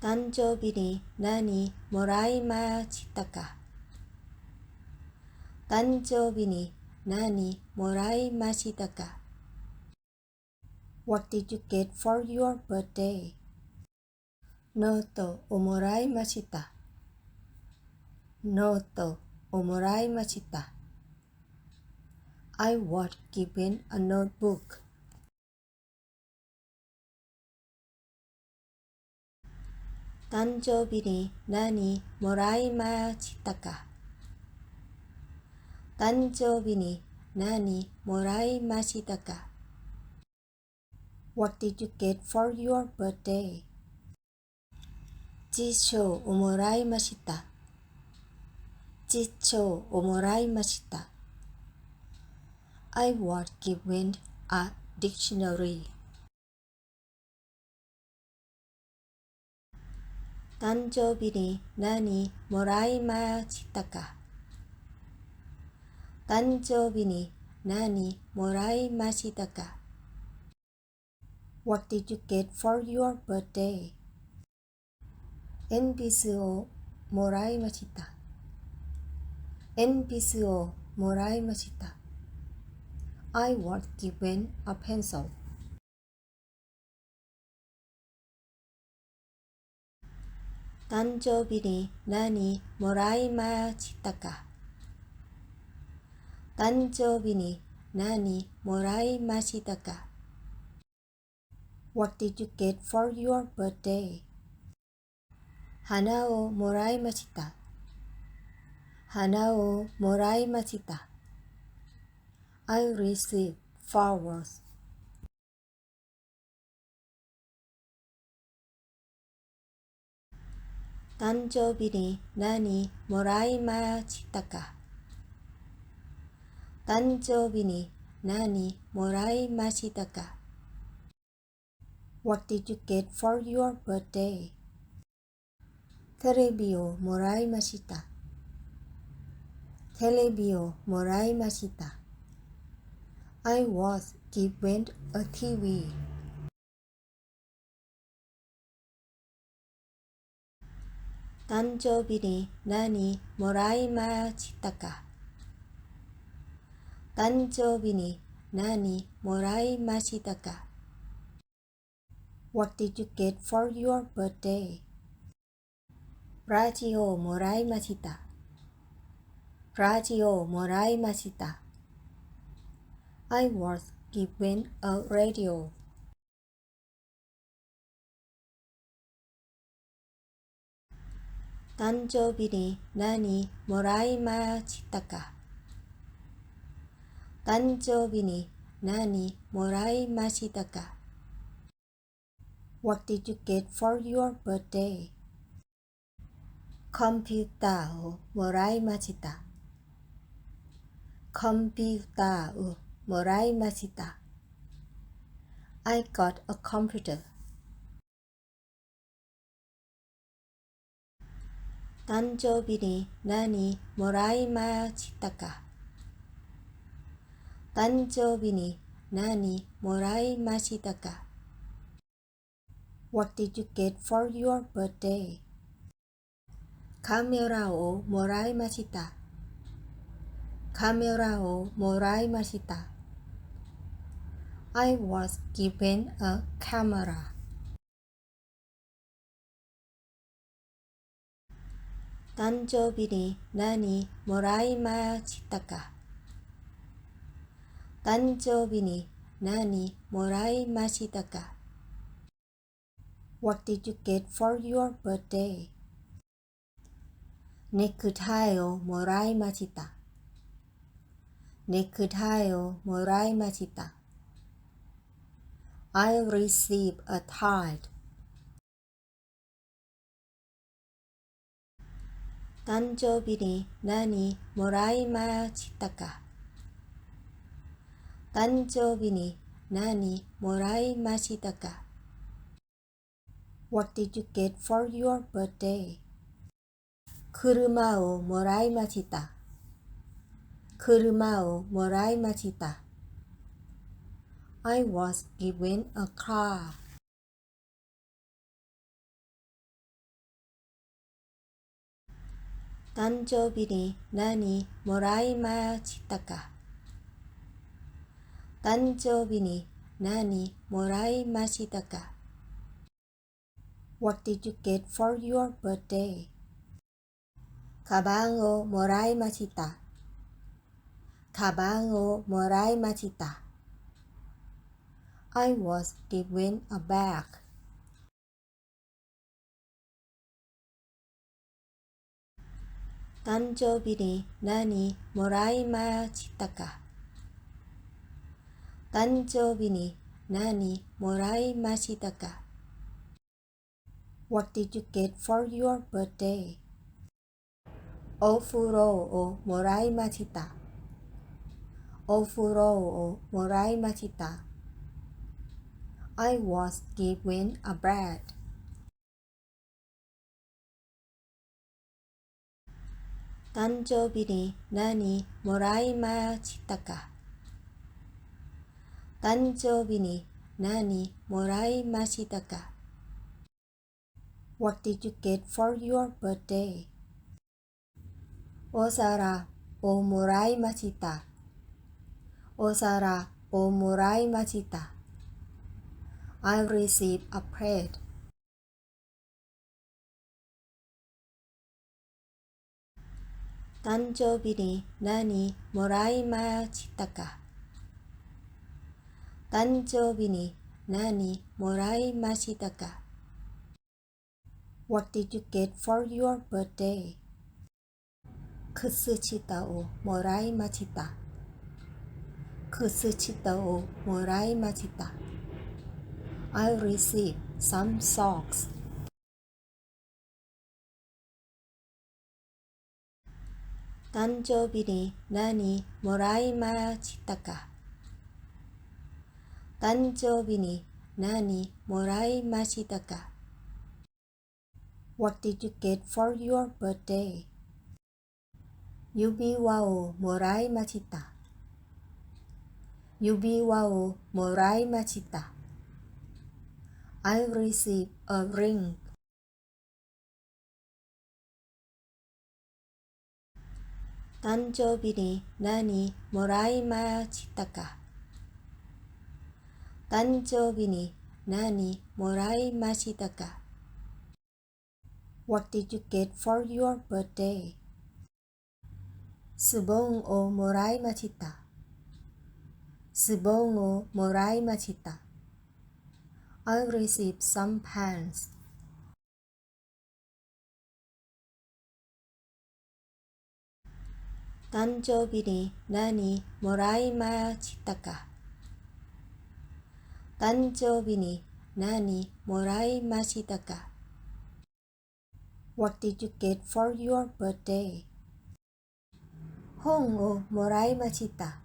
誕生日に何もらいましたか？誕生日に何もらいましたか？ What did you get for your birthday? ノートをもらいました。ノートをもらいました。I was given a notebook. 誕生日に何もらいましたか？誕生日に何もらいましたか？ What did you get for your birthday? 辞書をもらいました。辞書をもらいました。I was given a dictionary. 誕生日に何もらいましたか？誕生日に何もらいましたか？ What did you get for your birthday? 鉛筆をもらいました。鉛筆をもらいました。I was given a pencil. 誕生日に何もらいましたか？誕生日に何もらいましたか？ What did you get for your birthday? 花をもらいました。花をもらいました。I received flowers. 誕生日に何もらいましたか？誕生日に何もらいましたか？ What did you get for your birthday? テレビをもらいました。テレビをもらいました。I was given a TV. 誕生日に何もらいましたか？誕生日に何もらいましたか？ What did you get for your birthday? ラジオをもらいました。ラジオをもらいました。I was given a radio. 誕生日に何もらいましたか？誕生日に何もらいましたか？ What did you get for your birthday? コンピューターをもらいました。コンピューターをもらいました。I got a computer. 誕生日に何もらいましたか？誕生日に何もらいましたか？ What did you get for your birthday? カメラをもらいました。カメラをもらいました。I was given a camera. 誕生日に何もらいましたか？誕生日に何もらいましたか？ What did you get for your birthday? ネクタイをもらいました。ネクタイをもらいました。I received a tie. 誕生日に何もらいましたか？誕生日に何もらいましたか？ What did you get for your birthday? 車をもらいました。車をもらいました。I was given a car. 誕生日に何もらいましたか？誕生日に何もらいましたか？ What did you get for your birthday? カバンをもらいました。カバンをもらいました。I was given a bag. 誕生日に何もらいましたか？誕生日に何もらいましたか？ What did you get for your birthday? お風呂をもらいました。お風呂をもらいました。I was given a bread. 誕生日に何もらいましたか？誕生日に何もらいましたか？ What did you get for your birthday? お皿をもらいました。お皿をもらいました。I received a plate. 誕生日に何もらいましたか？誕生日に何もらいましたか？ What did you get for your birthday? 靴下をもらいました。靴下をもらいました。I received some socks. 誕生日に何もらいましたか？誕生日に何もらいましたか？ What did you get for your birthday? 指輪をもらいました。指輪をもらいました。I received a ring. 誕生日に何もらいましたか？誕生日に何もらいましたか？ What did you get for your birthday? ズボンをもらいました。ズボンをもらいました。I received some pants. 誕生日に何もらいましたか？誕生日に何もらいましたか？ What did you get for your birthday? 本をもらいました。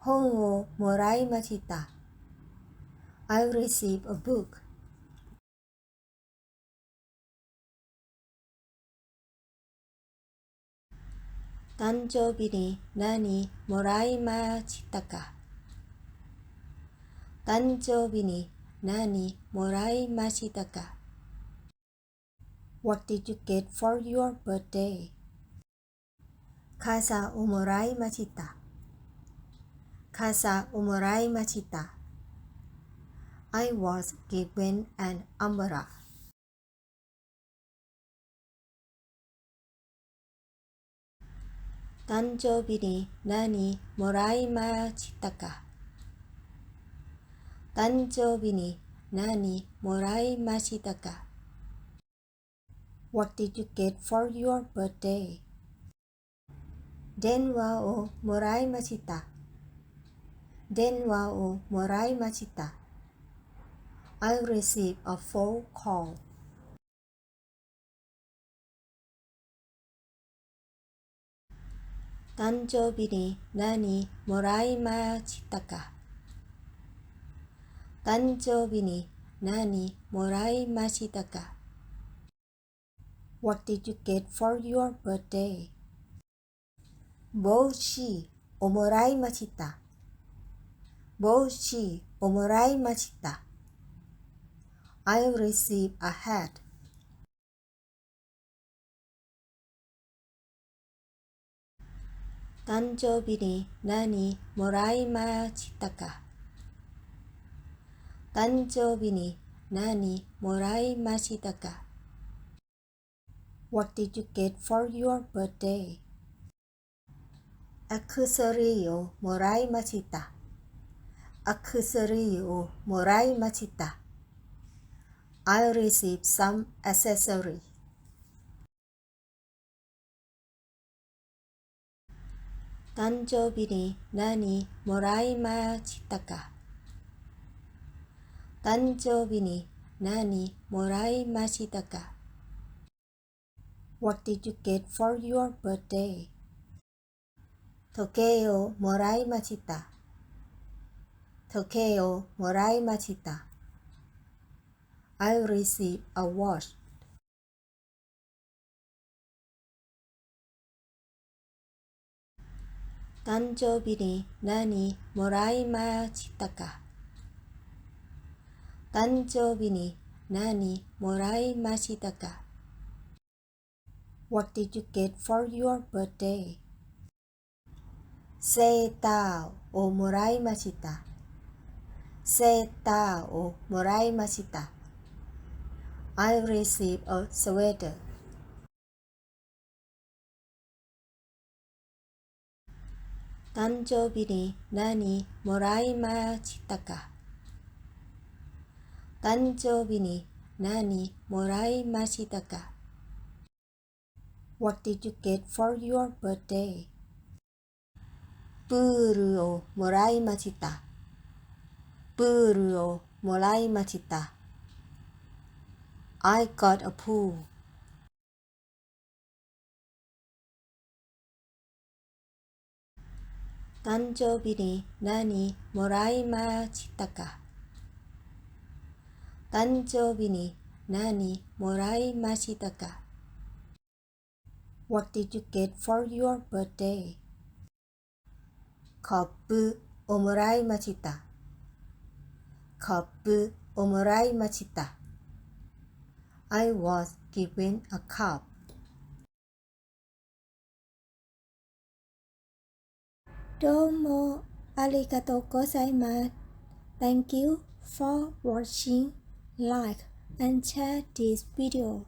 本をもらいました。I received a book. 誕生日に何もらいましたか？誕生日に何もらいましたか？ What did you get for your birthday? 傘をもらいました。傘をもらいました。I was given an umbrella. 誕生日に何もらいましたか？誕生日に何もらいましたか？ What did you get for your birthday? 電話をもらいました。電話をもらいました。I received a phone call. 誕生日に何もらいましたか？誕生日に何もらいましたか？ What did you get for your birthday? 帽子をもらいました。帽子をもらいました。I received a hat. 誕生日に何もらいましたか？誕生日に何もらいましたか？ What did you get for your birthday? アクセサリーをもらいました。アクセサリーをもらいました。I received some accessories. 誕生日に何もらいましたか？誕生日に何もらいましたか？ What did you get for your birthday? 時計をもらいました。時計をもらいました。I received a watch. 誕生日に何もらいましたか？誕生日に何もらいましたか？ What did you get for your birthday? セーターをもらいました。セーターをもらいました。I received a sweater. 誕生日に何もらいましたか？誕生日に何もらいましたか？ What did you get for your birthday? プールをもらいました。プールをもらいました。I got a pool. 誕生日に何もらいましたか？誕生日に何もらいましたか？ What did you get for your birthday? カップをもらいました。カップをもらいました。I was given a cup. どうもありがとうございます。Thank you for watching. Like and share this video.